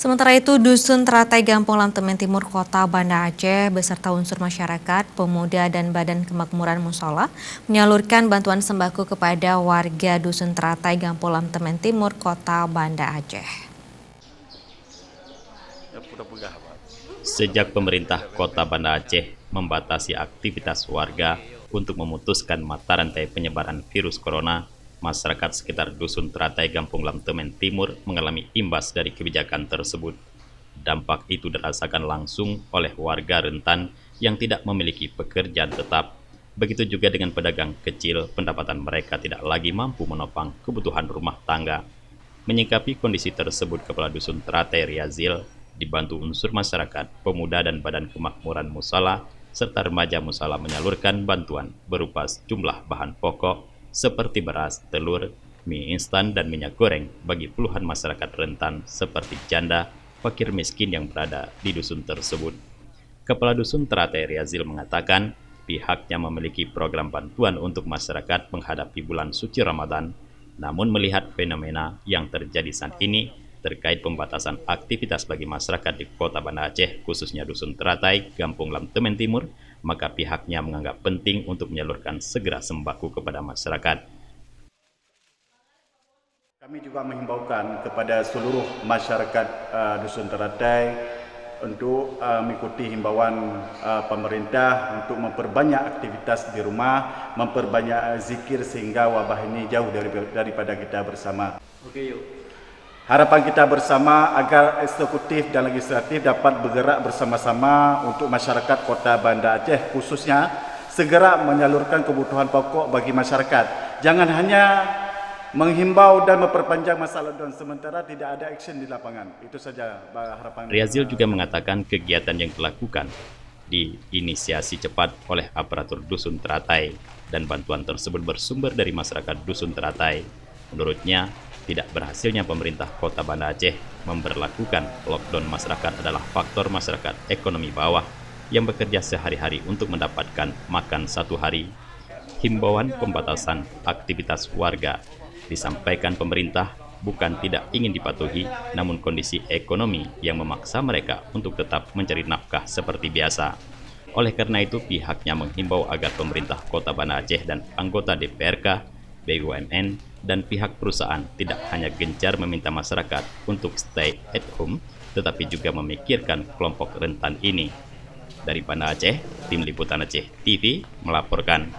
Sementara itu, Dusun Teratai Gampung Lamtemen Timur Kota Banda Aceh beserta unsur masyarakat, pemuda, dan Badan Kemakmuran Musola menyalurkan bantuan sembako kepada warga Dusun Teratai Gampung Lamtemen Timur Kota Banda Aceh. Sejak pemerintah Kota Banda Aceh membatasi aktivitas warga untuk memutuskan mata rantai penyebaran virus corona, masyarakat sekitar Dusun Teratai Gampung Lamtemen Timur mengalami imbas dari kebijakan tersebut. Dampak itu dirasakan langsung oleh warga rentan yang tidak memiliki pekerjaan tetap. Begitu juga dengan pedagang kecil, pendapatan mereka tidak lagi mampu menopang kebutuhan rumah tangga. Menyikapi kondisi tersebut, Kepala Dusun Teratai Riazil dibantu unsur masyarakat, pemuda, dan Badan Kemakmuran Musola, serta remaja Musola menyalurkan bantuan berupa sejumlah bahan pokok seperti beras, telur, mie instan, dan minyak goreng bagi puluhan masyarakat rentan seperti janda, fakir miskin yang berada di dusun tersebut. Kepala Dusun Teratai Riazil mengatakan pihaknya memiliki program bantuan untuk masyarakat menghadapi bulan suci Ramadan, namun melihat fenomena yang terjadi saat ini terkait pembatasan aktivitas bagi masyarakat di Kota Banda Aceh, khususnya Dusun Teratai, Gampung Lamtemen Timur, maka pihaknya menganggap penting untuk menyalurkan segera sembako kepada masyarakat. Kami juga menghimbaukan kepada seluruh masyarakat Dusun Teratai untuk mengikuti himbauan pemerintah untuk memperbanyak aktivitas di rumah, memperbanyak zikir sehingga wabah ini jauh daripada kita bersama. Harapan kita bersama agar eksekutif dan legislatif dapat bergerak bersama-sama untuk masyarakat Kota Banda Aceh khususnya segera menyalurkan kebutuhan pokok bagi masyarakat. Jangan hanya menghimbau dan memperpanjang masa lockdown sementara tidak ada action di lapangan. Itu saja harapan. Riazil juga mengatakan kegiatan yang dilakukan diinisiasi cepat oleh aparatur Dusun Teratai dan bantuan tersebut bersumber dari masyarakat Dusun Teratai. Menurutnya, tidak berhasilnya pemerintah Kota Banda Aceh memberlakukan lockdown masyarakat adalah faktor masyarakat ekonomi bawah yang bekerja sehari-hari untuk mendapatkan makan satu hari. Himbauan pembatasan aktivitas warga disampaikan pemerintah bukan tidak ingin dipatuhi, namun kondisi ekonomi yang memaksa mereka untuk tetap mencari nafkah seperti biasa. Oleh karena itu, pihaknya menghimbau agar pemerintah Kota Banda Aceh dan anggota DPRK, BUMN, dan pihak perusahaan tidak hanya gencar meminta masyarakat untuk stay at home, tetapi juga memikirkan kelompok rentan ini. Dari Banda Aceh, Tim Liputan Aceh TV melaporkan.